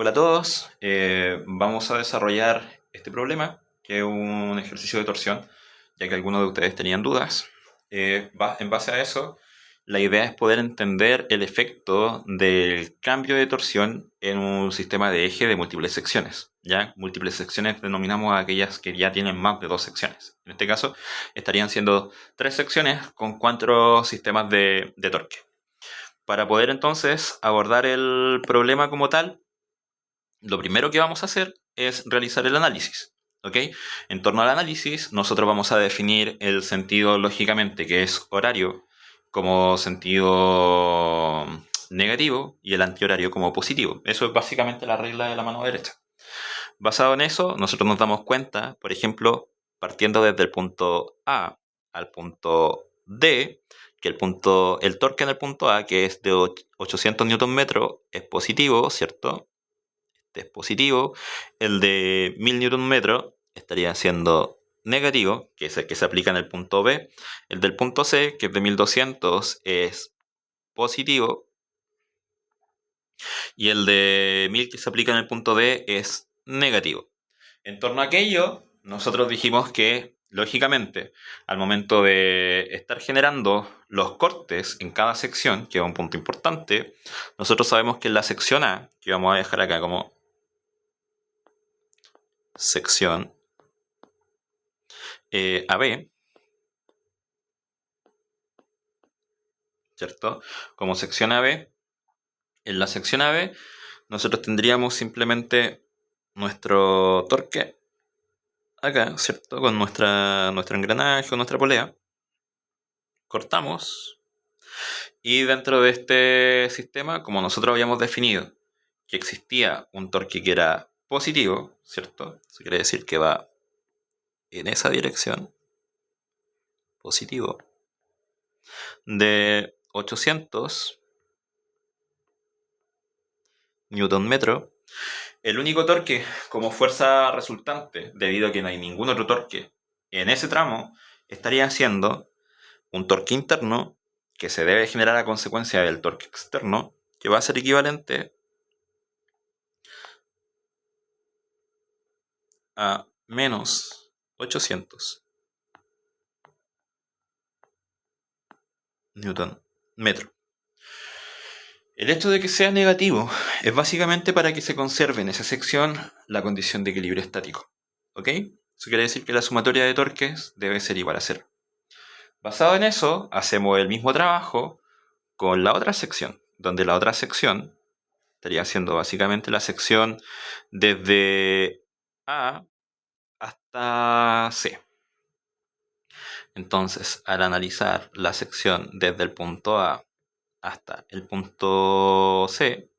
Hola a todos, vamos a desarrollar este problema, que es un ejercicio de torsión, ya que algunos de ustedes tenían dudas. En base a eso, la idea es poder entender el efecto del cambio de torsión en un sistema de eje de múltiples secciones. ¿Ya? Múltiples secciones denominamos a aquellas que ya tienen más de dos secciones. En este caso, estarían siendo tres secciones con cuatro sistemas de torque. Para poder entonces abordar el problema como tal, lo primero que vamos a hacer es realizar el análisis. ¿Ok? En torno al análisis, nosotros vamos a definir el sentido lógicamente, que es horario, como sentido negativo y el antihorario como positivo. Eso es básicamente la regla de la mano derecha. Basado en eso, nosotros nos damos cuenta, por ejemplo, partiendo desde el punto A al punto D, que el torque en el punto A, que es de 800 Nm, es positivo, ¿cierto? Es positivo, el de 1000 Nm estaría siendo negativo, que es el que se aplica en el punto B, el del punto C, que es de 1200, es positivo, y el de 1000 que se aplica en el punto D es negativo. En torno a aquello, nosotros dijimos que, lógicamente, al momento de estar generando los cortes en cada sección, que es un punto importante, nosotros sabemos que en la sección A, que vamos a dejar acá como sección AB, ¿cierto? Como sección AB, en la sección AB nosotros tendríamos simplemente nuestro torque acá, ¿cierto? Con nuestro engranaje, con nuestra polea. Cortamos. Y dentro de este sistema, como nosotros habíamos definido que existía un torque que era positivo, ¿cierto? Eso quiere decir que va en esa dirección, positivo, de 800 newton metro. El único torque como fuerza resultante, debido a que no hay ningún otro torque en ese tramo, estaría siendo un torque interno que se debe generar a consecuencia del torque externo, que va a ser equivalente a menos 800 newton metro. El hecho de que sea negativo es básicamente para que se conserve en esa sección la condición de equilibrio estático. ¿Ok? Eso quiere decir que la sumatoria de torques debe ser igual a cero. Basado en eso, hacemos el mismo trabajo con la otra sección, donde la otra sección estaría siendo básicamente la sección desde A hasta C. Entonces, al analizar la sección desde el punto A hasta el punto C,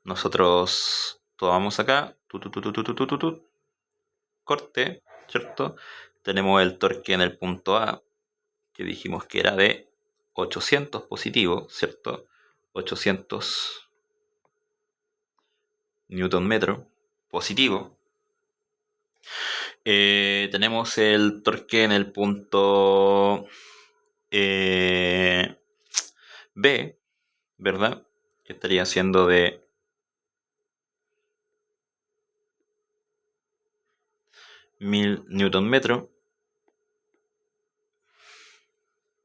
nosotros tomamos acá, corte, ¿cierto? Tenemos el torque en el punto A, que dijimos que era de 800 positivo, ¿cierto? 800 newton metro positivo. Tenemos el torque en el punto B, ¿verdad? Que estaría siendo de 1000 newton metro,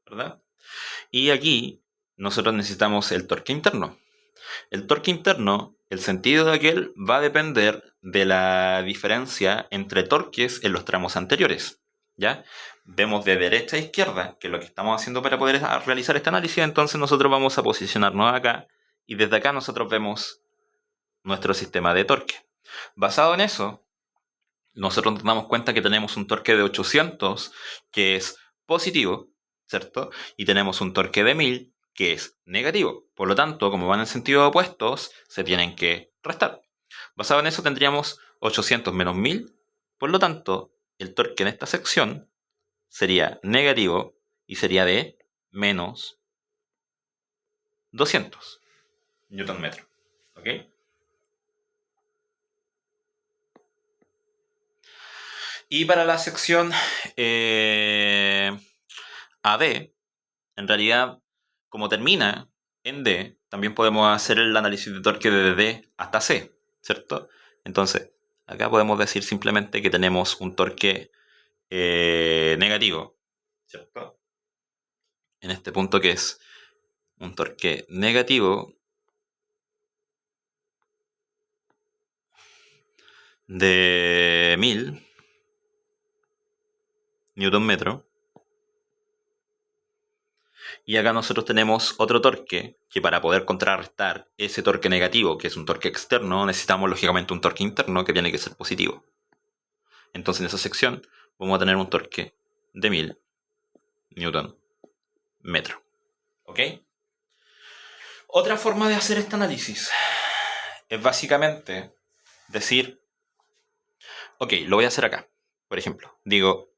¿verdad? Y aquí nosotros necesitamos el torque interno. El torque interno, el sentido de aquel va a depender de la diferencia entre torques en los tramos anteriores. ¿Ya? Vemos de derecha a izquierda, que es lo que estamos haciendo para poder realizar este análisis, entonces nosotros vamos a posicionarnos acá y desde acá nosotros vemos nuestro sistema de torque. Basado en eso, nosotros nos damos cuenta que tenemos un torque de 800 que es positivo, ¿cierto? Y tenemos un torque de 1000 que es negativo. Por lo tanto, como van en sentido opuestos, se tienen que restar. Basado en eso tendríamos 800 menos 1000. Por lo tanto, el torque en esta sección sería negativo y sería de menos 200 newton metro. ¿Ok? Y para la sección AD, en realidad, como termina en D, también podemos hacer el análisis de torque desde D hasta C, ¿cierto? Entonces, acá podemos decir simplemente que tenemos un torque negativo, ¿cierto? En este punto que es un torque negativo de 1000 newton metro. Y acá nosotros tenemos otro torque que para poder contrarrestar ese torque negativo, que es un torque externo, necesitamos lógicamente un torque interno que tiene que ser positivo. Entonces en esa sección vamos a tener un torque de 1000 newton metro. ¿Ok? Otra forma de hacer este análisis es básicamente decir, ok, lo voy a hacer acá. Por ejemplo, digo,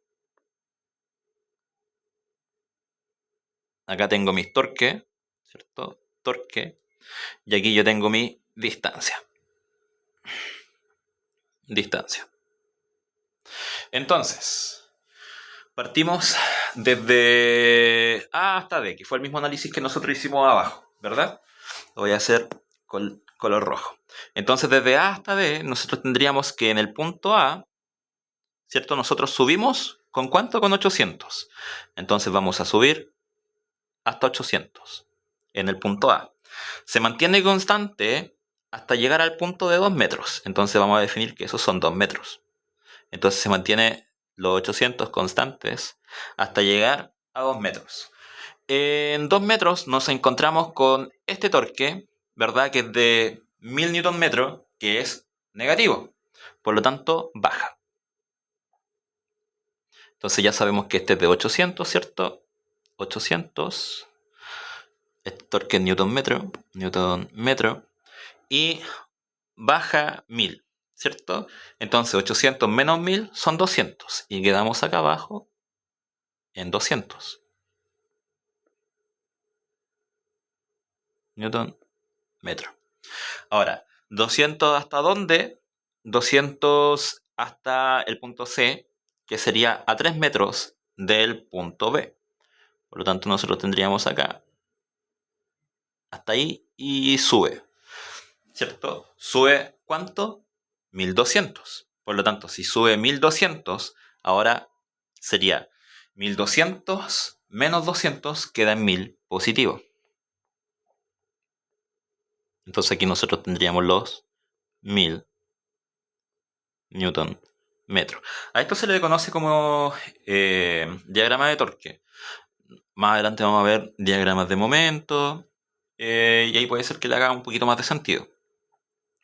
acá tengo mis torque, ¿cierto? Torque. Y aquí yo tengo mi distancia. Distancia. Entonces, partimos desde A hasta D, que fue el mismo análisis que nosotros hicimos abajo, ¿verdad? Lo voy a hacer con color rojo. Entonces, desde A hasta D, nosotros tendríamos que en el punto A, ¿cierto? Nosotros subimos, ¿con cuánto? Con 800. Entonces vamos a subir hasta 800 en el punto A. Se mantiene constante hasta llegar al punto de 2 metros. Entonces vamos a definir que esos son 2 metros. Entonces se mantiene los 800 constantes hasta llegar a 2 metros. En 2 metros nos encontramos con este torque, ¿verdad? Que es de 1000 Nm, que es negativo. Por lo tanto, baja. Entonces ya sabemos que este es de 800, ¿cierto? 800. Este torque es Newton metro. Y baja 1000, ¿cierto? Entonces 800 menos 1000 son 200. Y quedamos acá abajo en 200 Newton metro. Ahora, 200 hasta dónde? 200 hasta el punto C, que sería a 3 metros del punto B. Por lo tanto, nosotros tendríamos acá hasta ahí y sube, ¿cierto? ¿Sube cuánto? 1200. Por lo tanto, si sube 1200, ahora sería 1200 menos 200 queda en 1000 positivo. Entonces aquí nosotros tendríamos los 1000 Newton metro. A esto se le conoce como diagrama de torque. Más adelante vamos a ver diagramas de momento y ahí puede ser que le haga un poquito más de sentido.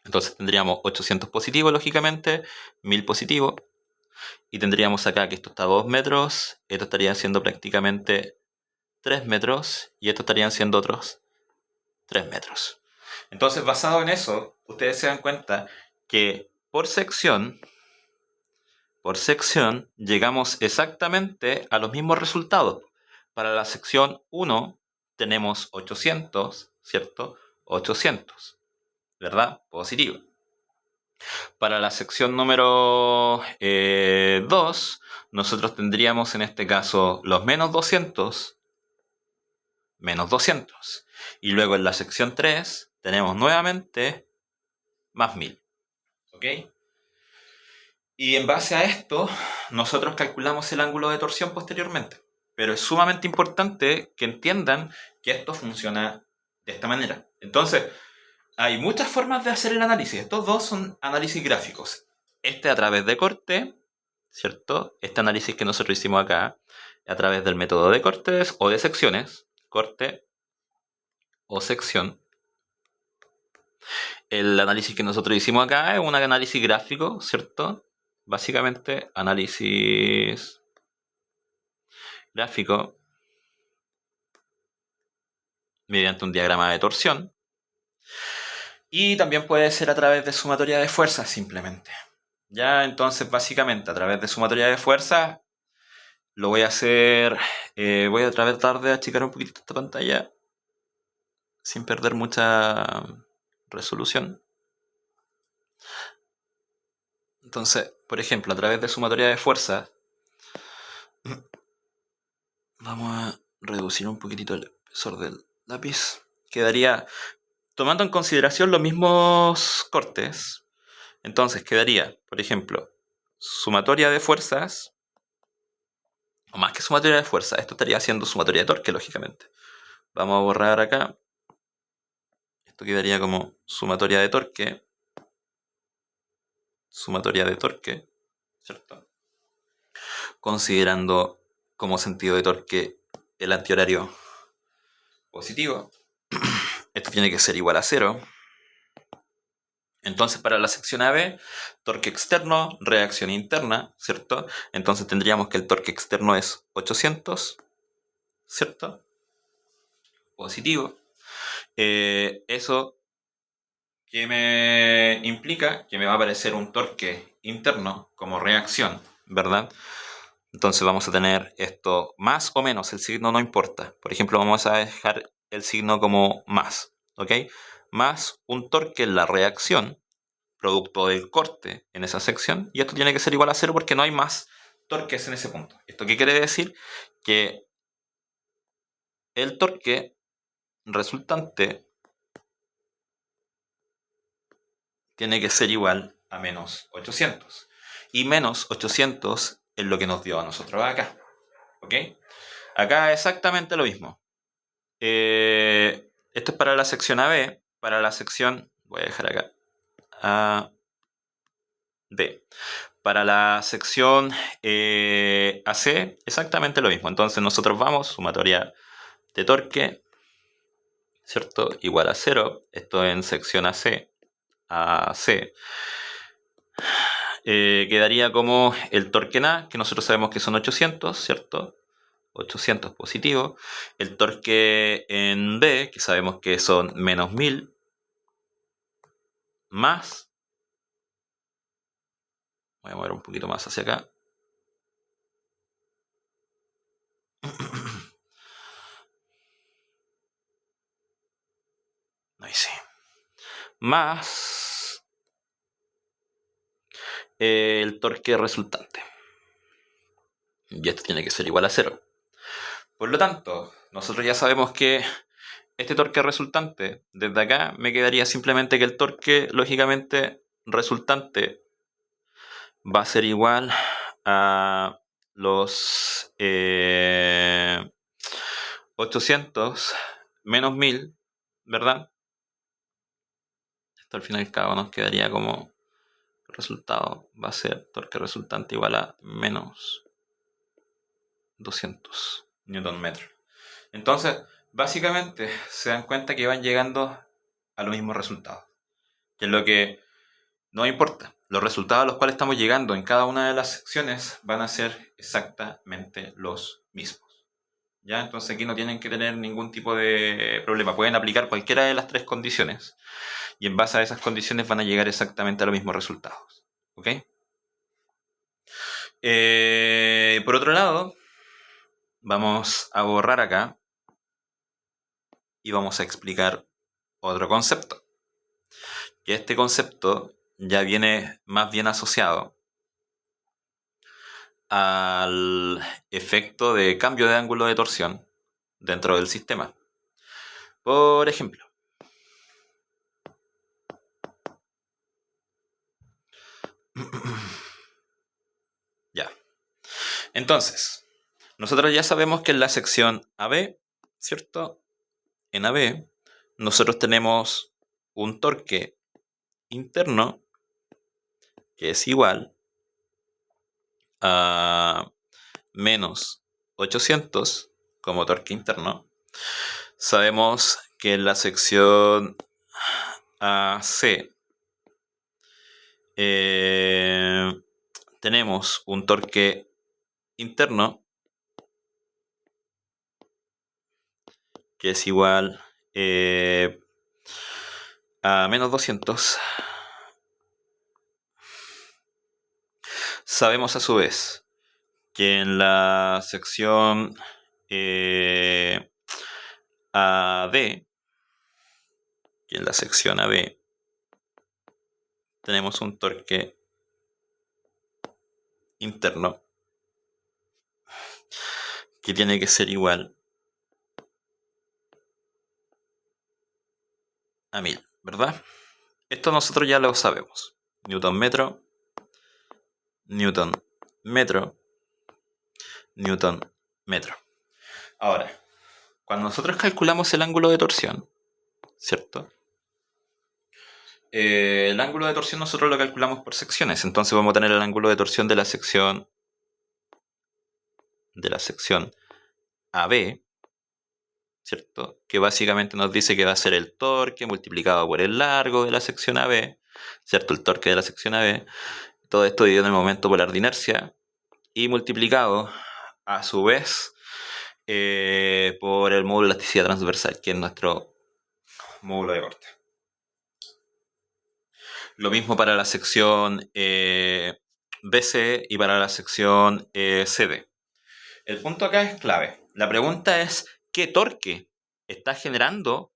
Entonces tendríamos 800 positivo, lógicamente, 1000 positivo, y tendríamos acá que esto está a 2 metros, esto estaría siendo prácticamente 3 metros y esto estarían siendo otros 3 metros. Entonces, basado en eso, ustedes se dan cuenta que por sección llegamos exactamente a los mismos resultados. Para la sección 1 tenemos 800, ¿cierto? 800, ¿verdad? Positivo. Para la sección número 2, nosotros tendríamos en este caso los menos 200, menos 200. Y luego en la sección 3 tenemos nuevamente más 1000. ¿Ok? Y en base a esto, nosotros calculamos el ángulo de torsión posteriormente. Pero es sumamente importante que entiendan que esto funciona de esta manera. Entonces, hay muchas formas de hacer el análisis. Estos dos son análisis gráficos. Este a través de corte, ¿cierto? Este análisis que nosotros hicimos acá, a través del método de cortes o de secciones. Corte o sección. El análisis que nosotros hicimos acá es un análisis gráfico, ¿cierto? Básicamente, análisis gráfico mediante un diagrama de torsión. Y también puede ser a través de sumatoria de fuerzas, simplemente. Ya, entonces, básicamente, a través de sumatoria de fuerzas, lo voy a hacer. Voy a tratar de achicar un poquito esta pantalla sin perder mucha resolución. Entonces, por ejemplo, a través de sumatoria de fuerzas, vamos a reducir un poquitito el espesor del lápiz. quedaría, tomando en consideración los mismos cortes, entonces quedaría, por ejemplo, sumatoria de fuerzas, o más que sumatoria de fuerzas, esto estaría siendo sumatoria de torque, lógicamente. Vamos a borrar acá. Esto quedaría como sumatoria de torque. Sumatoria de torque, ¿cierto? Considerando como sentido de torque el antihorario positivo. Esto tiene que ser igual a 0. Entonces, para la sección AB, torque externo, reacción interna, ¿cierto? Entonces tendríamos que el torque externo es 800, ¿cierto? Positivo. Eso que me implica que me va a aparecer un torque interno como reacción, ¿verdad? Entonces vamos a tener esto más o menos, el signo no importa. Por ejemplo, vamos a dejar el signo como más, ¿ok? Más un torque en la reacción, producto del corte en esa sección, y esto tiene que ser igual a 0 porque no hay más torques en ese punto. ¿Esto qué quiere decir? Que el torque resultante tiene que ser igual a menos 800. Y menos 800 es lo que nos dio a nosotros acá. ¿Ok? Acá exactamente lo mismo. Esto es para la sección AB. Para la sección, voy a dejar acá, A, B. Para la sección AC, exactamente lo mismo. Entonces nosotros vamos, sumatoria de torque, ¿cierto? Igual a 0. Esto en sección AC. AC. Quedaría como el torque en A, que nosotros sabemos que son 800, ¿cierto? 800 positivo. El torque en B, que sabemos que son menos 1000, más, voy a mover un poquito más hacia acá, ahí sí, más el torque resultante. Y esto tiene que ser igual a 0. Por lo tanto, nosotros ya sabemos que este torque resultante, desde acá me quedaría simplemente que el torque, lógicamente, resultante va a ser igual a los 800 menos 1000, ¿verdad? Esto al final y al cabo nos quedaría como resultado, va a ser torque resultante igual a menos 200 Nm. Entonces, básicamente se dan cuenta que van llegando a los mismos resultados, que es lo que no importa. Los resultados a los cuales estamos llegando en cada una de las secciones van a ser exactamente los mismos. ¿Ya? Entonces aquí no tienen que tener ningún tipo de problema. Pueden aplicar cualquiera de las tres condiciones y en base a esas condiciones van a llegar exactamente a los mismos resultados. ¿Ok? Por otro lado, vamos a borrar acá y vamos a explicar otro concepto. Que este concepto ya viene más bien asociado al efecto de cambio de ángulo de torsión dentro del sistema. Por ejemplo, ya. Entonces, nosotros ya sabemos que en la sección AB, ¿cierto? En AB, nosotros tenemos un torque interno que es igual a menos 800 como torque interno. Sabemos que en la sección AC tenemos un torque interno que es igual a menos 200. Sabemos a su vez que en la sección AD, que en la sección AB tenemos un torque interno que tiene que ser igual a 1000, ¿verdad? Esto nosotros ya lo sabemos. Newton metro, Newton metro, Newton metro. Ahora, cuando nosotros calculamos el ángulo de torsión, ¿cierto? El ángulo de torsión nosotros lo calculamos por secciones. Entonces vamos a tener el ángulo de torsión de la sección AB, ¿cierto? Que básicamente nos dice que va a ser el torque multiplicado por el largo de la sección AB, ¿cierto? El torque de la sección AB. Todo esto dividido en el momento polar de inercia y multiplicado a su vez por el módulo de elasticidad transversal, que es nuestro módulo de corte. Lo mismo para la sección BC y para la sección CD. El punto acá es clave. La pregunta es, ¿qué torque está generando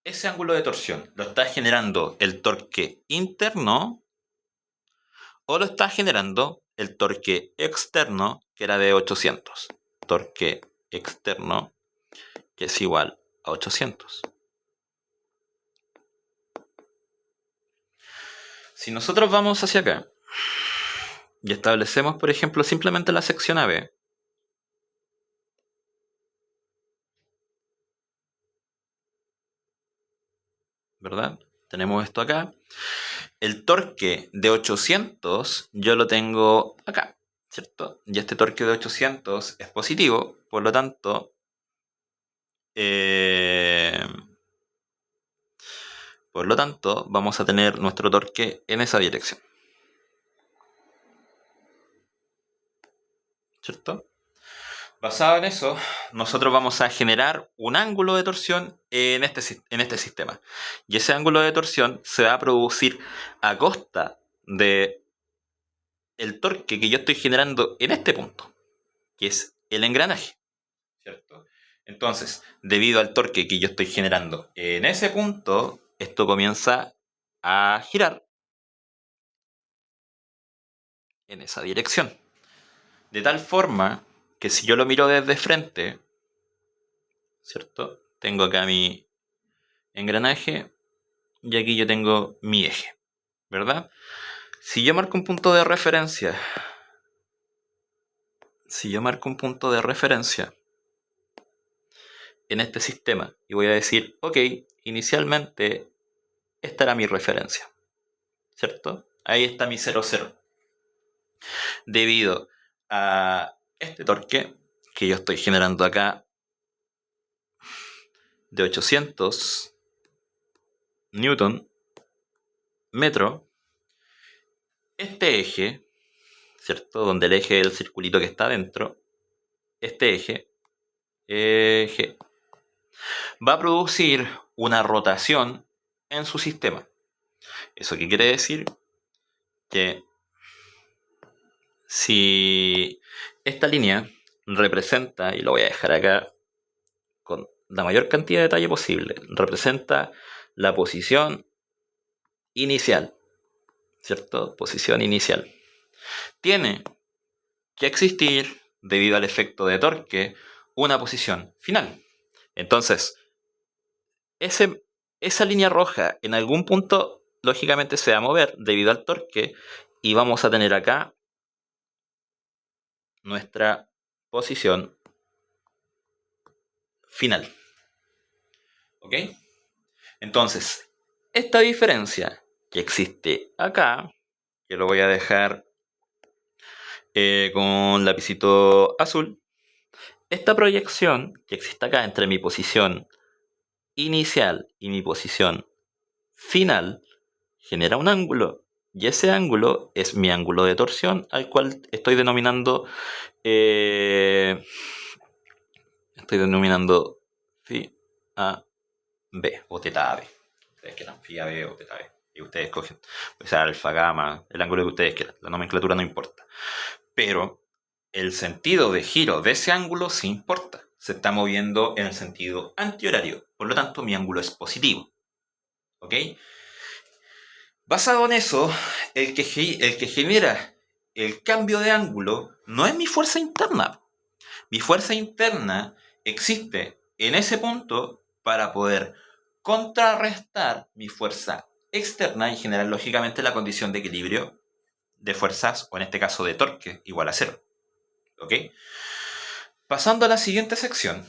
ese ángulo de torsión? ¿Lo está generando el torque interno o lo está generando el torque externo, que era de 800? Torque externo, que es igual a 800. Si nosotros vamos hacia acá y establecemos, por ejemplo, simplemente la sección AB, ¿verdad? Tenemos esto acá. El torque de 800 yo lo tengo acá, ¿cierto? Y este torque de 800 es positivo, por lo tanto, vamos a tener nuestro torque en esa dirección, ¿cierto? Basado en eso, nosotros vamos a generar un ángulo de torsión en este sistema. Y ese ángulo de torsión se va a producir a costa de el torque que yo estoy generando en este punto, que es el engranaje, ¿cierto? Entonces, debido al torque que yo estoy generando en ese punto, esto comienza a girar en esa dirección. De tal forma que si yo lo miro desde frente, ¿cierto? Tengo acá mi engranaje y aquí yo tengo mi eje, ¿verdad? Si yo marco un punto de referencia, en este sistema y voy a decir, ok, inicialmente esta era mi referencia, ¿cierto? Ahí está mi 0,0. Debido a este torque que yo estoy generando acá de 800 newton metro, este eje, ¿cierto? Donde el eje es el circulito que está dentro, este eje va a producir una rotación en su sistema. ¿Eso qué quiere decir? Que si esta línea representa, y lo voy a dejar acá con la mayor cantidad de detalle posible, representa la posición inicial, ¿cierto? Posición inicial. Tiene que existir, debido al efecto de torque, una posición final. Entonces, esa línea roja en algún punto, lógicamente, se va a mover debido al torque y vamos a tener acá nuestra posición final. ¿Ok? Entonces, esta diferencia que existe acá, que lo voy a dejar con lapicito azul, esta proyección que existe acá entre mi posición inicial y mi posición final genera un ángulo. Y ese ángulo es mi ángulo de torsión, al cual estoy denominando phi a b o teta a b. Ustedes quieran phi a b o teta a b. Y ustedes cogen, o sea, alfa, gamma, el ángulo que ustedes quieran. La nomenclatura no importa. Pero el sentido de giro de ese ángulo sí importa. Se está moviendo en el sentido antihorario. Por lo tanto, mi ángulo es positivo. ¿Ok? Basado en eso, el que genera el cambio de ángulo no es mi fuerza interna. Mi fuerza interna existe en ese punto para poder contrarrestar mi fuerza externa y generar lógicamente la condición de equilibrio de fuerzas, o en este caso de torque, igual a 0. ¿Ok? Pasando a la siguiente sección.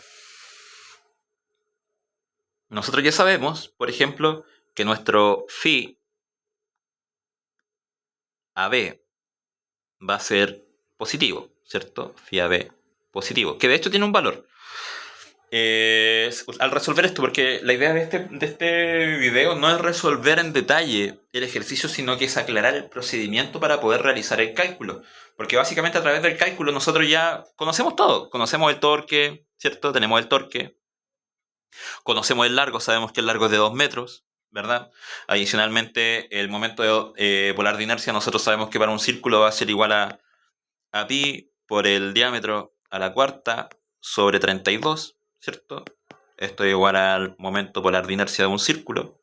Nosotros ya sabemos, por ejemplo, que nuestro phi AB va a ser positivo, ¿cierto? Phi AB positivo, que de hecho tiene un valor. Al resolver esto, porque la idea de este video no es resolver en detalle el ejercicio, sino que es aclarar el procedimiento para poder realizar el cálculo. Porque básicamente a través del cálculo nosotros ya conocemos todo. Conocemos el torque, ¿cierto? Tenemos el torque. Conocemos el largo, sabemos que el largo es de 2 metros, ¿verdad? Adicionalmente, el momento polar de inercia, nosotros sabemos que para un círculo va a ser igual a pi por el diámetro a la cuarta sobre 32, ¿cierto? Esto es igual al momento polar de inercia de un círculo,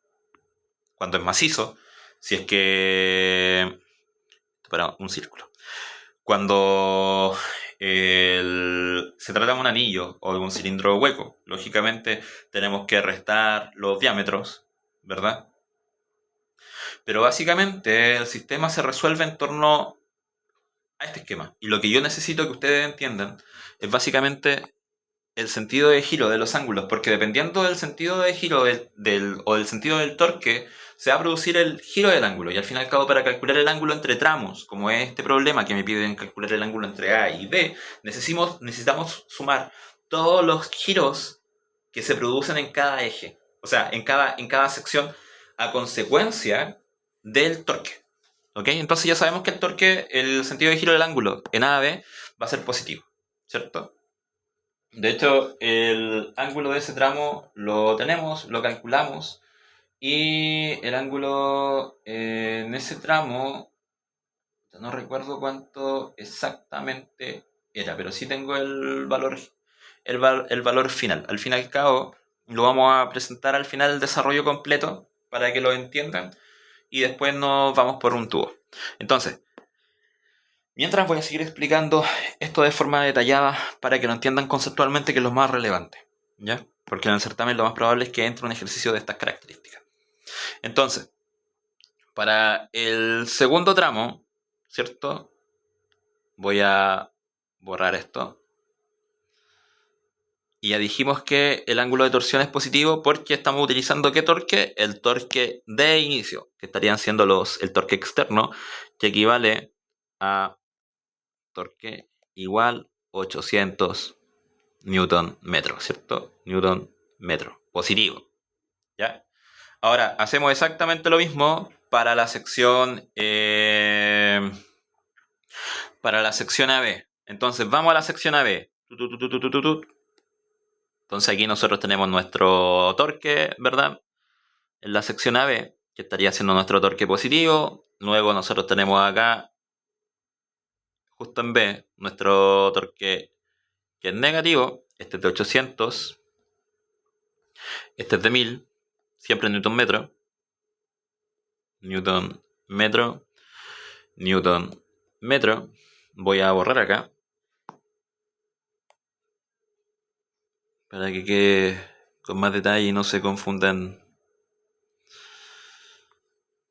cuando es macizo, si es que... para un círculo. Cuando se trata de un anillo o de un cilindro hueco, lógicamente tenemos que restar los diámetros, ¿verdad? Pero básicamente el sistema se resuelve en torno a este esquema. Y lo que yo necesito que ustedes entiendan es básicamente el sentido de giro de los ángulos, porque dependiendo del sentido de giro o del sentido del torque, se va a producir el giro del ángulo. Y al fin y al cabo, para calcular el ángulo entre tramos, como es este problema que me piden calcular el ángulo entre A y B, necesitamos sumar todos los giros que se producen en cada eje, o sea, en cada sección, a consecuencia del torque. ¿Ok? Entonces ya sabemos que el torque, el sentido de giro del ángulo en A a B va a ser positivo, ¿cierto? De hecho, el ángulo de ese tramo lo tenemos, lo calculamos, y el ángulo en ese tramo, no recuerdo cuánto exactamente era, pero sí tengo el valor, el valor final. Al fin y al cabo, lo vamos a presentar al final del desarrollo completo para que lo entiendan, y después nos vamos por un tubo. Entonces, mientras voy a seguir explicando esto de forma detallada para que lo entiendan conceptualmente, que es lo más relevante, ¿ya? Porque en el certamen lo más probable es que entre un ejercicio de estas características. Entonces, para el segundo tramo, ¿cierto? Voy a borrar esto. Y ya dijimos que el ángulo de torsión es positivo porque estamos utilizando ¿qué torque? El torque de inicio, que estarían siendo el torque externo, que equivale a torque igual 800 newton metro, ¿cierto? Newton metro, positivo, ¿ya? Ahora, hacemos exactamente lo mismo para la sección AB. Entonces, vamos a la sección AB. Entonces, aquí nosotros tenemos nuestro torque, ¿verdad? En la sección AB, que estaría siendo nuestro torque positivo. Luego nosotros tenemos acá, justo en B, nuestro torque que es negativo. Este es de 800. Este es de 1000. Siempre en Newton metro. Newton metro. Newton metro. Voy a borrar acá para que quede con más detalle y no se confundan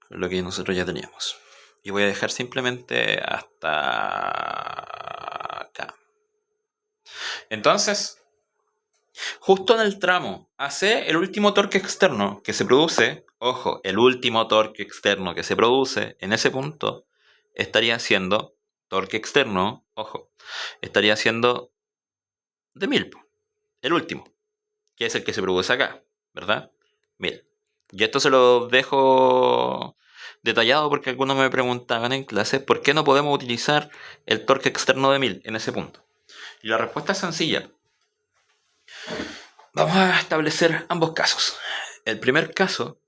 con lo que nosotros ya teníamos. Y voy a dejar simplemente hasta acá. Entonces, justo en el tramo AC, el último torque externo que se produce, ojo, el último torque externo que se produce en ese punto estaría siendo torque externo, ojo, estaría siendo de 1000, el último, que es el que se produce acá, ¿verdad? 1000. Y esto se lo dejo detallado porque algunos me preguntaban en clase por qué no podemos utilizar el torque externo de 1000 en ese punto. Y la respuesta es sencilla. Vamos a establecer ambos casos. El primer caso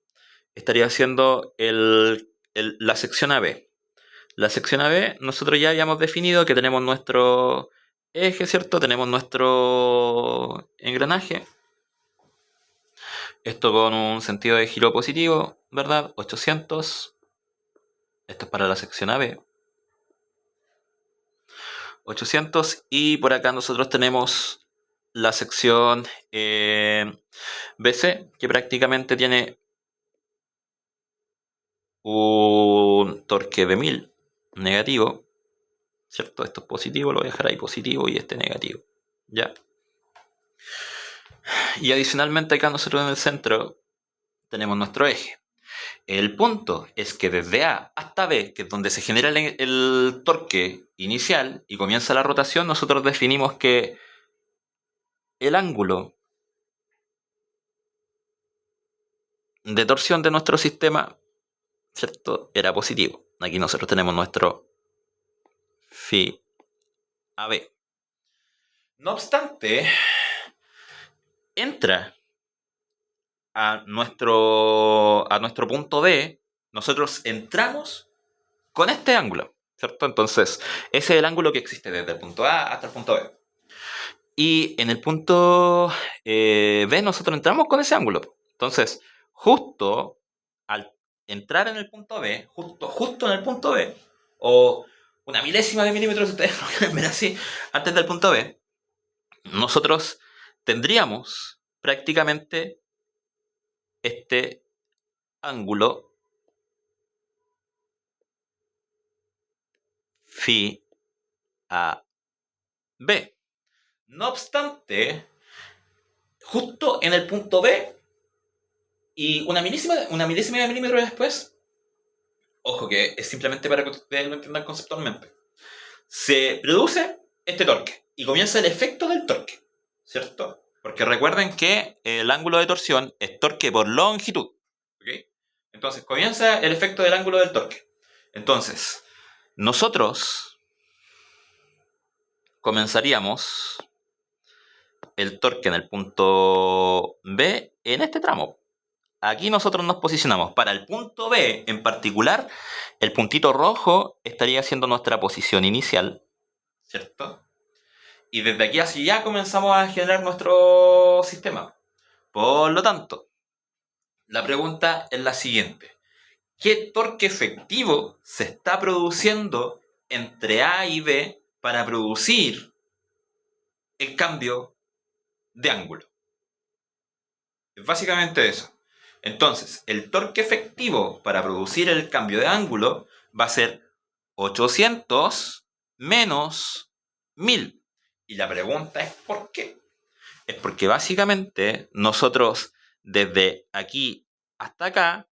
estaría siendo la sección AB. La sección AB, nosotros ya habíamos definido que tenemos nuestro eje, ¿cierto? Tenemos nuestro engranaje. Esto con un sentido de giro positivo, ¿verdad? 800. Esto es para la sección AB. 800. Y por acá nosotros tenemos la sección BC, que prácticamente tiene un torque de 1000 negativo, ¿cierto? Esto es positivo, lo voy a dejar ahí positivo y este negativo, ¿ya? Y adicionalmente acá nosotros en el centro tenemos nuestro eje. El punto es que desde A hasta B, que es donde se genera el torque inicial y comienza la rotación, nosotros definimos que el ángulo de torsión de nuestro sistema, ¿cierto?, era positivo. Aquí nosotros tenemos nuestro phi AB. No obstante, entra a nuestro punto B, nosotros entramos con este ángulo, ¿cierto? Entonces, ese es el ángulo que existe desde el punto A hasta el punto B. Y en el punto B nosotros entramos con ese ángulo. Entonces, justo al entrar en el punto B, justo en el punto B, o una milésima de milímetro, si ustedes lo quieren ver así, antes del punto B, nosotros tendríamos prácticamente este ángulo phi a B. No obstante, justo en el punto B y una milésima de milímetro después, ojo que es simplemente para que ustedes lo entiendan conceptualmente, se produce este torque y comienza el efecto del torque, ¿cierto? Porque recuerden que el ángulo de torsión es torque por longitud, ¿ok? Entonces comienza el efecto del ángulo del torque. Entonces, nosotros comenzaríamos el torque en el punto B en este tramo. Aquí nosotros nos posicionamos. Para el punto B en particular, el puntito rojo estaría siendo nuestra posición inicial, ¿cierto? Y desde aquí hacia allá comenzamos a generar nuestro sistema. Por lo tanto, la pregunta es la siguiente. ¿Qué torque efectivo se está produciendo entre A y B para producir el cambio de ángulo? Es básicamente eso. Entonces, el torque efectivo para producir el cambio de ángulo va a ser 800 menos 1000. Y la pregunta es ¿por qué? Es porque básicamente nosotros desde aquí hasta acá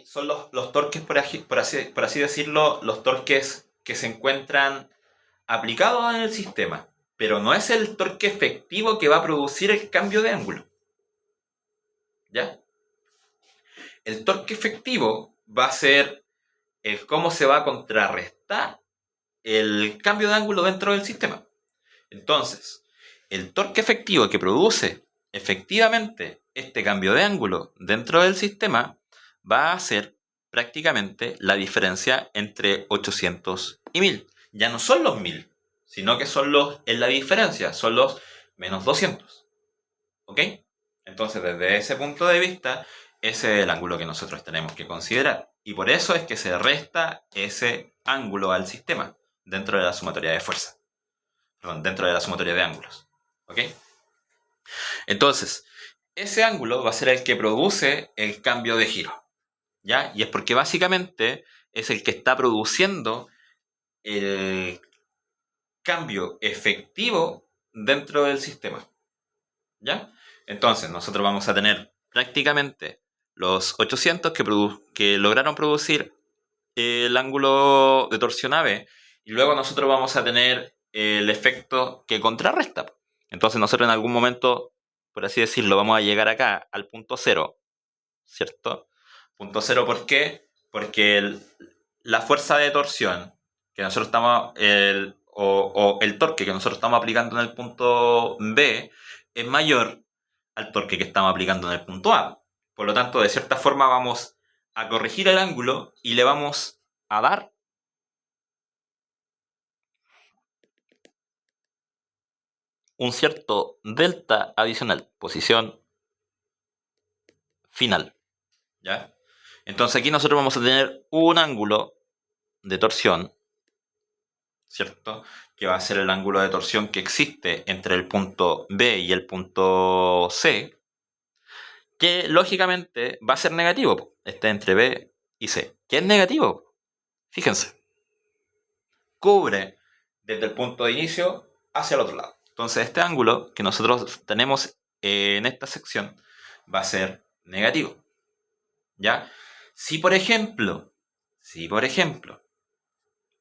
son los torques, por así decirlo, los torques que se encuentran aplicados en el sistema. Pero no es el torque efectivo que va a producir el cambio de ángulo. ¿Ya? El torque efectivo va a ser el cómo se va a contrarrestar el cambio de ángulo dentro del sistema. Entonces, el torque efectivo que produce efectivamente este cambio de ángulo dentro del sistema va a ser prácticamente la diferencia entre 800 y 1000. Ya no son los 1000, sino que es la diferencia, son los menos 200. ¿Ok? Entonces, desde ese punto de vista, ese es el ángulo que nosotros tenemos que considerar. Y por eso es que se resta ese ángulo al sistema dentro de la sumatoria de fuerza. Perdón, dentro de la sumatoria de ángulos. ¿Ok? Entonces, ese ángulo va a ser el que produce el cambio de giro. ¿Ya? Y es porque básicamente es el que está produciendo el cambio efectivo dentro del sistema. ¿Ya? Entonces, nosotros vamos a tener prácticamente los 800 que lograron producir el ángulo de torsión AB, y luego nosotros vamos a tener el efecto que contrarresta. Entonces, nosotros en algún momento, por así decirlo, vamos a llegar acá al punto cero, ¿cierto? Punto cero, ¿por qué? Porque la fuerza de torsión que nosotros estamos, o el torque que nosotros estamos aplicando en el punto B es mayor al torque que estamos aplicando en el punto A. Por lo tanto, de cierta forma vamos a corregir el ángulo y le vamos a dar un cierto delta adicional, posición final. ¿Ya? Entonces aquí nosotros vamos a tener un ángulo de torsión ¿cierto? Que va a ser el ángulo de torsión que existe entre el punto B y el punto C, que lógicamente va a ser negativo. Está entre B y C. ¿Qué es negativo? Fíjense. Cubre desde el punto de inicio hacia el otro lado. Entonces este ángulo que nosotros tenemos en esta sección va a ser negativo. ¿Ya? Si por ejemplo,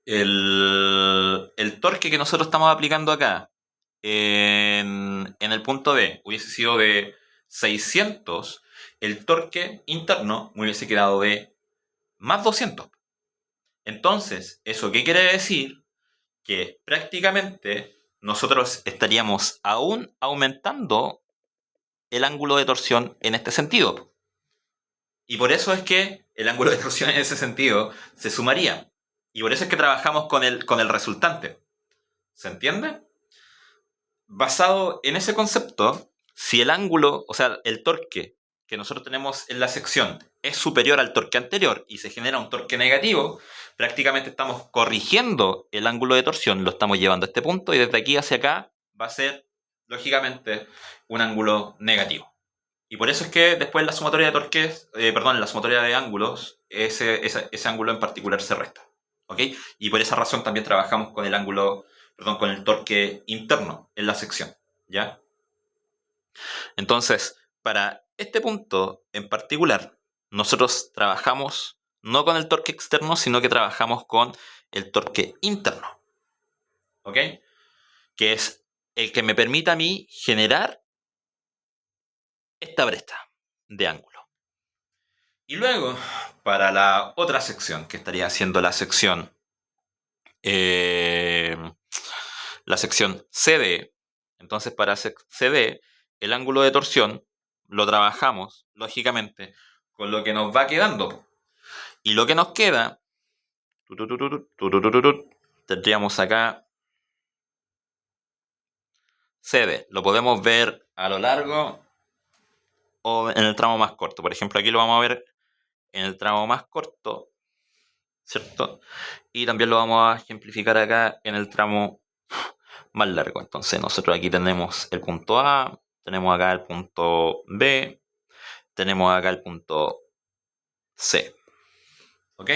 el torque que nosotros estamos aplicando acá en el punto B hubiese sido de 600, el torque interno hubiese quedado de más 200. Entonces, ¿eso qué quiere decir? Que prácticamente nosotros estaríamos aún aumentando el ángulo de torsión en este sentido. Y por eso es que el ángulo de torsión en ese sentido se sumaría. Y por eso es que trabajamos con el resultante. ¿Se entiende? Basado en ese concepto, si el ángulo, o sea, el torque que nosotros tenemos en la sección es superior al torque anterior y se genera un torque negativo, prácticamente estamos corrigiendo el ángulo de torsión, lo estamos llevando a este punto y desde aquí hacia acá va a ser, lógicamente, un ángulo negativo. Y por eso es que después la sumatoria de torques, la sumatoria de ángulos, ese ángulo en particular se resta. ¿Ok? Y por esa razón también trabajamos con con el torque interno en la sección. ¿Ya? Entonces, para este punto en particular, nosotros trabajamos no con el torque externo, sino que trabajamos con el torque interno. ¿Ok? Que es el que me permite a mí generar esta brecha de ángulo. Y luego, para la otra sección, que estaría siendo la sección CD. Entonces, para CD, el ángulo de torsión lo trabajamos, lógicamente, con lo que nos va quedando. Y lo que nos queda, tendríamos acá CD. Lo podemos ver a lo largo o en el tramo más corto. Por ejemplo, aquí lo vamos a ver en el tramo más corto, ¿cierto? Y también lo vamos a ejemplificar acá en el tramo más largo. Entonces nosotros aquí tenemos el punto A, tenemos acá el punto B, tenemos acá el punto C. ¿Ok?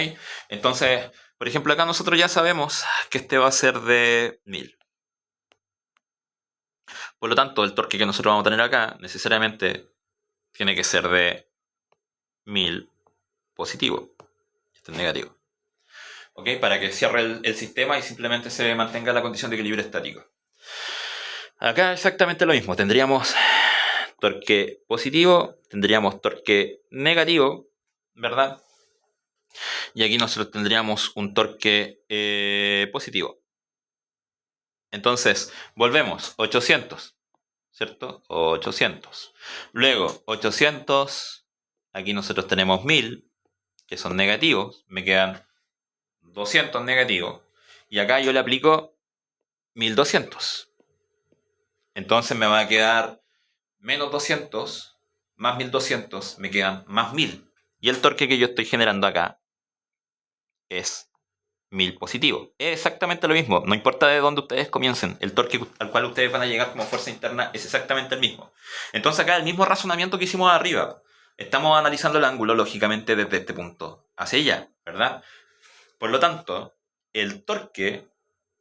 Entonces, por ejemplo, acá nosotros ya sabemos que este va a ser de 1000. Por lo tanto, el torque que nosotros vamos a tener acá necesariamente tiene que ser de 1000 positivo. Este es negativo. ¿Ok? Para que cierre el sistema y simplemente se mantenga la condición de equilibrio estático. Acá exactamente lo mismo. Tendríamos torque positivo, tendríamos torque negativo, ¿verdad? Y aquí nosotros tendríamos un torque positivo. Entonces, volvemos, 800, ¿cierto? 800. Luego, 800, aquí nosotros tenemos 1000, que son negativos, me quedan 200 negativos. Y acá yo le aplico 1200. Entonces me va a quedar menos 200 más 1200, me quedan más 1000. Y el torque que yo estoy generando acá es 1000 positivo. Es exactamente lo mismo, no importa de dónde ustedes comiencen, el torque al cual ustedes van a llegar como fuerza interna es exactamente el mismo. Entonces acá el mismo razonamiento que hicimos arriba. Estamos analizando el ángulo, lógicamente, desde este punto hacia allá, ¿verdad? Por lo tanto, el torque,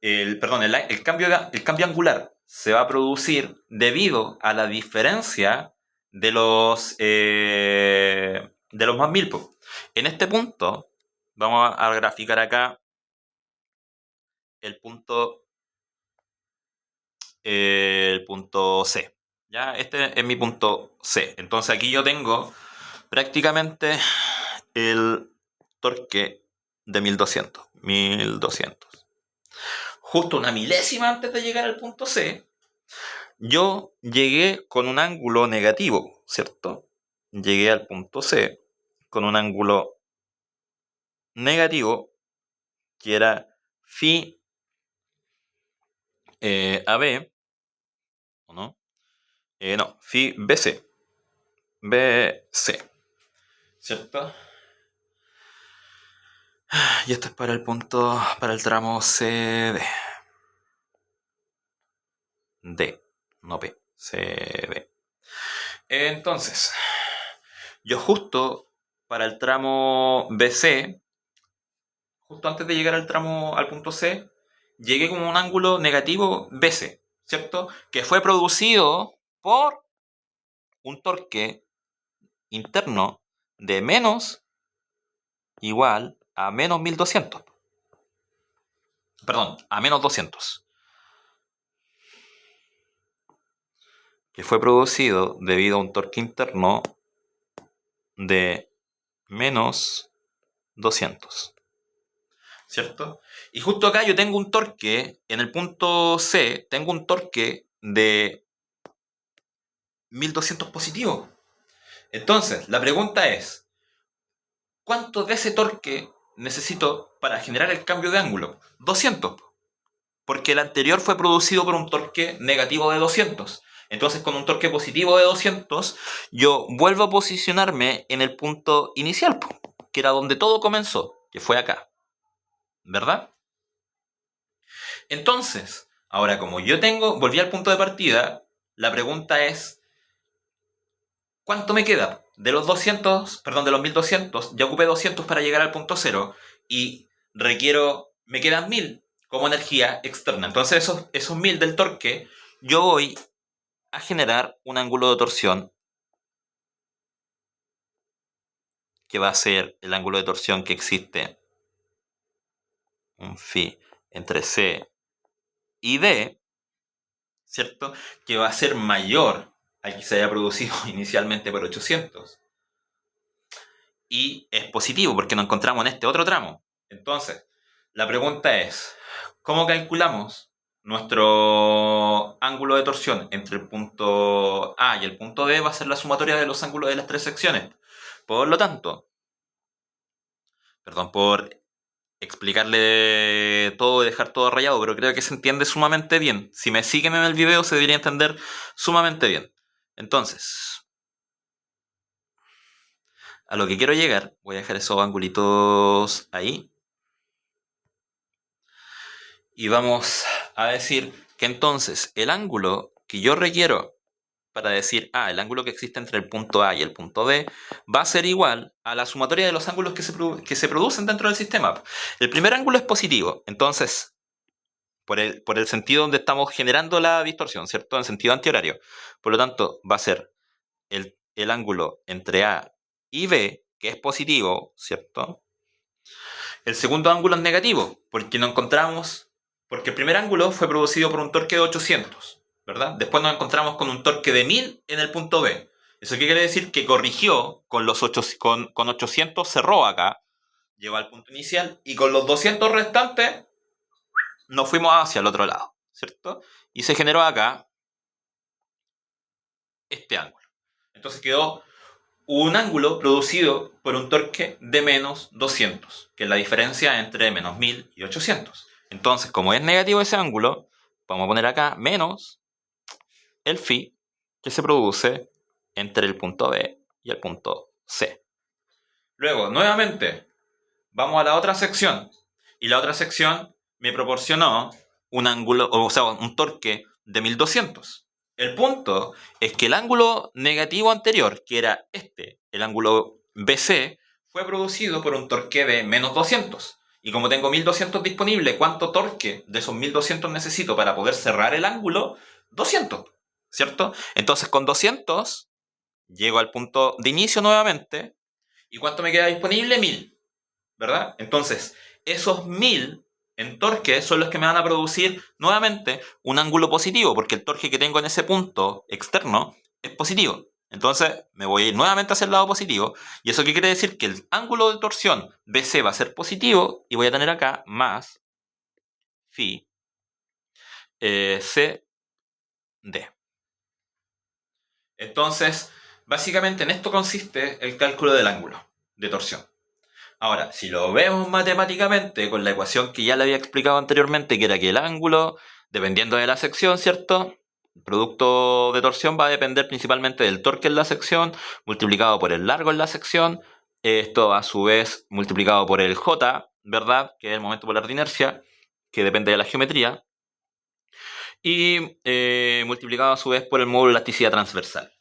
el cambio angular se va a producir debido a la diferencia de los más 1000. En este punto, vamos a graficar acá el punto C. ¿Ya? Este es mi punto C. Entonces aquí yo tengo prácticamente el torque de 1200. 1200. Justo una milésima antes de llegar al punto C, yo llegué con un ángulo negativo, ¿cierto? Llegué al punto C con un ángulo negativo que era phi AB, ¿o no? No, phi BC. BC, ¿cierto? Y esto es para el tramo CD. CD, no P, CD. Entonces, yo justo para el tramo BC, justo antes de llegar al punto C, llegué con un ángulo negativo BC, ¿cierto? Que fue producido por un torque interno de menos igual a menos 1200. Perdón, a menos 200. Que fue producido debido a un torque interno de menos 200. ¿Cierto? Y justo acá yo tengo un torque, en el punto C, tengo un torque de 1200 positivo. Entonces, la pregunta es, ¿cuánto de ese torque necesito para generar el cambio de ángulo? 200. Porque el anterior fue producido por un torque negativo de 200. Entonces, con un torque positivo de 200, yo vuelvo a posicionarme en el punto inicial, que era donde todo comenzó, que fue acá. ¿Verdad? Entonces, ahora como yo volví al punto de partida, la pregunta es, ¿cuánto me queda? De los 1200, ya ocupé 200 para llegar al punto cero y me quedan 1000 como energía externa. Entonces esos 1000 del torque, yo voy a generar un ángulo de torsión que va a ser el ángulo de torsión que existe, un phi entre C y D, ¿cierto? Que va a ser mayor al que se haya producido inicialmente por 800. Y es positivo porque nos encontramos en este otro tramo. Entonces, la pregunta es, ¿cómo calculamos nuestro ángulo de torsión entre el punto A y el punto B? Va a ser la sumatoria de los ángulos de las tres secciones. Por lo tanto, perdón por explicarle todo y dejar todo rayado, pero creo que se entiende sumamente bien. Si me siguen en el video se debería entender sumamente bien. Entonces, a lo que quiero llegar, voy a dejar esos angulitos ahí. Y vamos a decir que entonces el ángulo que yo requiero para decir, el ángulo que existe entre el punto A y el punto B va a ser igual a la sumatoria de los ángulos que se producen dentro del sistema. El primer ángulo es positivo, entonces, por el sentido donde estamos generando la distorsión, ¿cierto? En sentido antihorario. Por lo tanto, va a ser el ángulo entre A y B, que es positivo, ¿cierto? El segundo ángulo es negativo, porque el primer ángulo fue producido por un torque de 800, ¿verdad? Después nos encontramos con un torque de 1000 en el punto B. ¿Eso qué quiere decir? Que corrigió con 800, cerró acá, llegó al punto inicial, y con los 200 restantes nos fuimos hacia el otro lado, ¿cierto? Y se generó acá este ángulo. Entonces quedó un ángulo producido por un torque de menos 200, que es la diferencia entre menos 1000 y 800. Entonces, como es negativo ese ángulo, vamos a poner acá menos el phi que se produce entre el punto B y el punto C. Luego, nuevamente, vamos a la otra sección. Y la otra sección me proporcionó un ángulo, o sea, un torque de 1200. El punto es que el ángulo negativo anterior, que era el ángulo BC, fue producido por un torque de menos 200. Y como tengo 1200 disponible, ¿cuánto torque de esos 1200 necesito para poder cerrar el ángulo? 200, ¿cierto? Entonces con 200 llego al punto de inicio nuevamente. ¿Y cuánto me queda disponible? 1000, ¿verdad? Entonces, esos 1000 en torque son los que me van a producir nuevamente un ángulo positivo, porque el torque que tengo en ese punto externo es positivo. Entonces me voy a ir nuevamente hacia el lado positivo. ¿Y eso qué quiere decir? Que el ángulo de torsión BC va a ser positivo y voy a tener acá más phi CD. Entonces, básicamente en esto consiste el cálculo del ángulo de torsión. Ahora, si lo vemos matemáticamente con la ecuación que ya le había explicado anteriormente, que era que el ángulo, dependiendo de la sección, ¿cierto? El producto de torsión va a depender principalmente del torque en la sección, multiplicado por el largo en la sección, esto a su vez multiplicado por el J, ¿verdad? Que es el momento polar de inercia, que depende de la geometría. y multiplicado a su vez por el módulo de elasticidad transversal.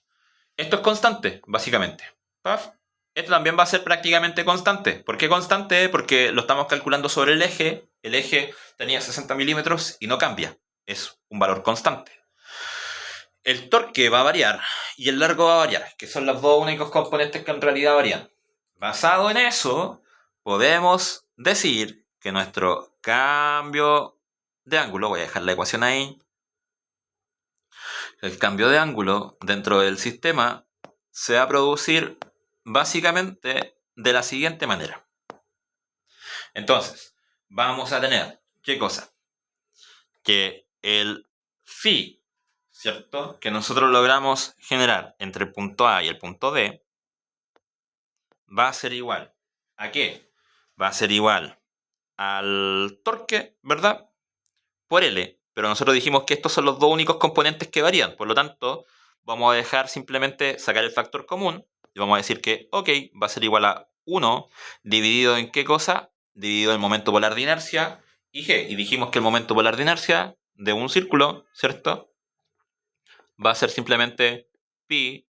Esto es constante, básicamente. ¿Paf? Esto también va a ser prácticamente constante. ¿Por qué constante? Porque lo estamos calculando sobre el eje. El eje tenía 60 milímetros y no cambia. Es un valor constante. El torque va a variar y el largo va a variar, que son los dos únicos componentes que en realidad varían. Basado en eso, podemos decir que nuestro cambio de ángulo, voy a dejar la ecuación ahí, el cambio de ángulo dentro del sistema se va a producir básicamente de la siguiente manera. Entonces, vamos a tener, ¿qué cosa? Que el phi, ¿cierto? Que nosotros logramos generar entre el punto A y el punto D va a ser igual. ¿A qué? Va a ser igual al torque, ¿verdad? Por L. Pero nosotros dijimos que estos son los dos únicos componentes que varían. Por lo tanto, vamos a dejar simplemente sacar el factor común y vamos a decir que, ok, va a ser igual a 1 dividido en ¿qué cosa? Dividido en el momento polar de inercia y G. Y dijimos que el momento polar de inercia de un círculo, ¿cierto? Va a ser simplemente pi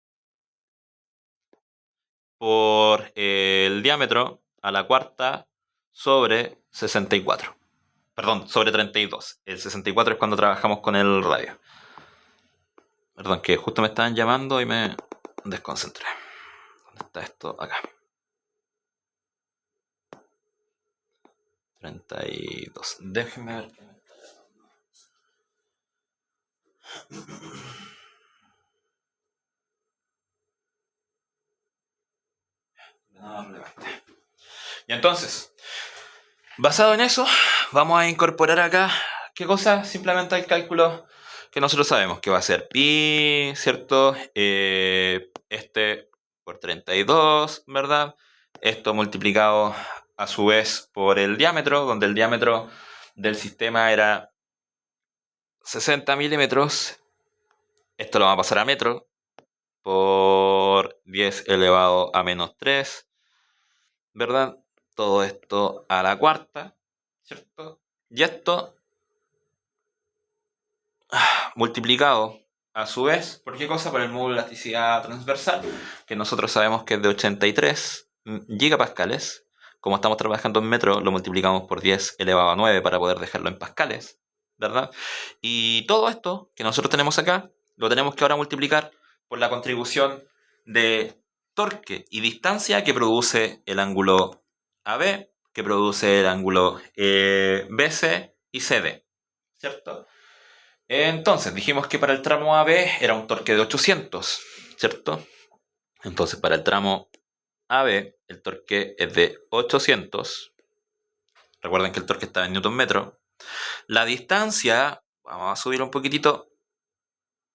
por el diámetro a la cuarta sobre 64. Perdón, sobre 32. El 64 es cuando trabajamos con el radio. Perdón, que justo me estaban llamando y me desconcentré. ¿Dónde está esto? Acá. 32. Déjenme ver. No, relevante. Y entonces, basado en eso, vamos a incorporar acá, ¿qué cosa? Simplemente el cálculo que nosotros sabemos que va a ser pi, ¿cierto? Este por 32, ¿verdad? Esto multiplicado a su vez por el diámetro, donde el diámetro del sistema era 60 milímetros. Esto lo vamos a pasar a metro por 10 elevado a menos 3, ¿verdad? Todo esto a la cuarta, ¿cierto? Y esto multiplicado a su vez, ¿por qué cosa? Por el módulo de elasticidad transversal, que nosotros sabemos que es de 83 gigapascales. Como estamos trabajando en metro, lo multiplicamos por 10 elevado a 9 para poder dejarlo en pascales, ¿verdad? Y todo esto que nosotros tenemos acá, lo tenemos que ahora multiplicar por la contribución de torque y distancia que produce el ángulo AB, que produce el ángulo BC y CD, ¿cierto? Entonces, dijimos que para el tramo AB era un torque de 800, ¿cierto? Entonces, para el tramo AB, el torque es de 800. Recuerden que el torque está en Newton metro. La distancia, vamos a subir un poquitito.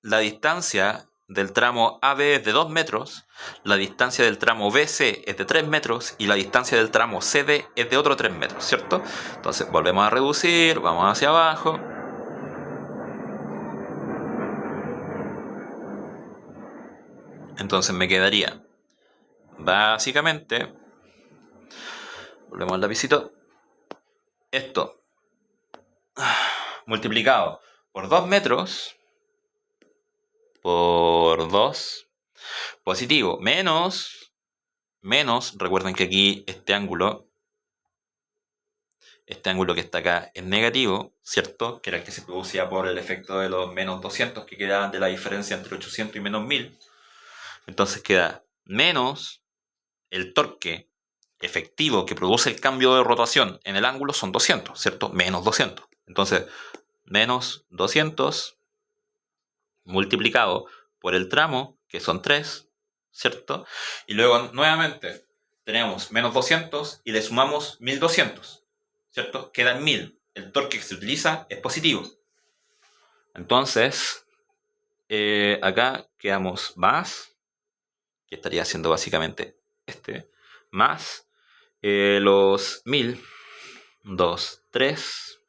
La distancia del tramo AB es de 2 metros. La distancia del tramo BC es de 3 metros. Y la distancia del tramo CD es de otro 3 metros, ¿cierto? Entonces, volvemos a reducir, vamos hacia abajo. Entonces me quedaría básicamente, volvemos al lapicito, esto multiplicado por 2 metros por 2 positivo menos, recuerden que aquí este ángulo que está acá es negativo, ¿cierto? Que era el que se producía por el efecto de los menos 200 que quedaban de la diferencia entre 800 y menos 1000. Entonces queda menos el torque efectivo que produce el cambio de rotación en el ángulo son 200, ¿cierto? Menos 200. Entonces, menos 200 multiplicado por el tramo, que son 3, ¿cierto? Y luego, nuevamente, tenemos menos 200 y le sumamos 1200, ¿cierto? Quedan 1000. El torque que se utiliza es positivo. Entonces, acá quedamos más, que estaría siendo básicamente más los 1000, 2, 3,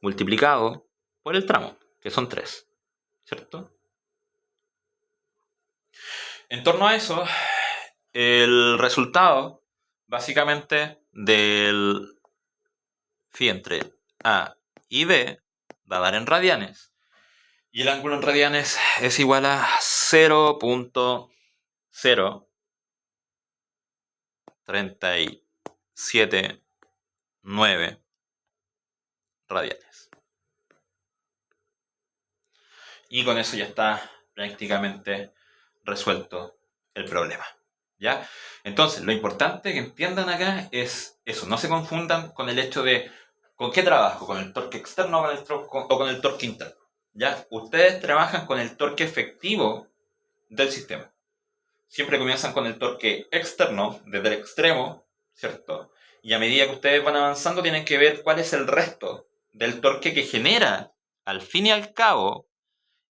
multiplicado por el tramo, que son 3, ¿cierto? En torno a eso, el resultado, básicamente, del phi entre A y B va a dar en radianes. Y el ángulo en radianes es igual a 0.037,9 radianes. Y con eso ya está prácticamente resuelto el problema. ¿Ya? Entonces, lo importante que entiendan acá es eso. No se confundan con el hecho de ¿con qué trabajo? ¿Con el torque externo o con el torque interno? ¿Ya? Ustedes trabajan con el torque efectivo del sistema. Siempre comienzan con el torque externo, desde el extremo, ¿cierto? Y a medida que ustedes van avanzando, tienen que ver cuál es el resto del torque que genera, al fin y al cabo,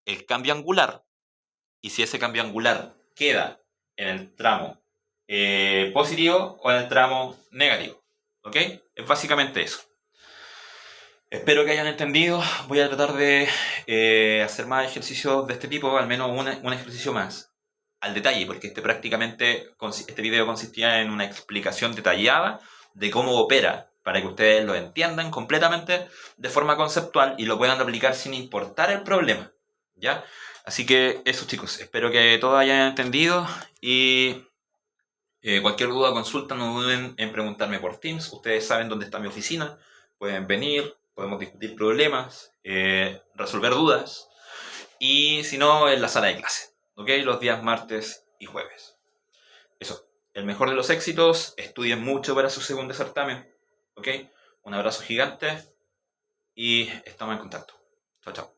el cambio angular. Y si ese cambio angular queda en el tramo positivo o en el tramo negativo. ¿Ok? Es básicamente eso. Espero que hayan entendido. Voy a tratar de hacer más ejercicios de este tipo, al menos un ejercicio más, al detalle, porque este video consistía en una explicación detallada de cómo opera, para que ustedes lo entiendan completamente de forma conceptual y lo puedan aplicar sin importar el problema. ¿Ya? Así que eso, chicos, espero que todos hayan entendido y cualquier duda o consulta no duden en preguntarme por Teams. Ustedes saben dónde está mi oficina, pueden venir, podemos discutir problemas, resolver dudas y si no, en la sala de clase, ¿ok? Los días martes y jueves. Eso, el mejor de los éxitos, estudien mucho para su segundo certamen, ¿ok? Un abrazo gigante y estamos en contacto. Chao, chao.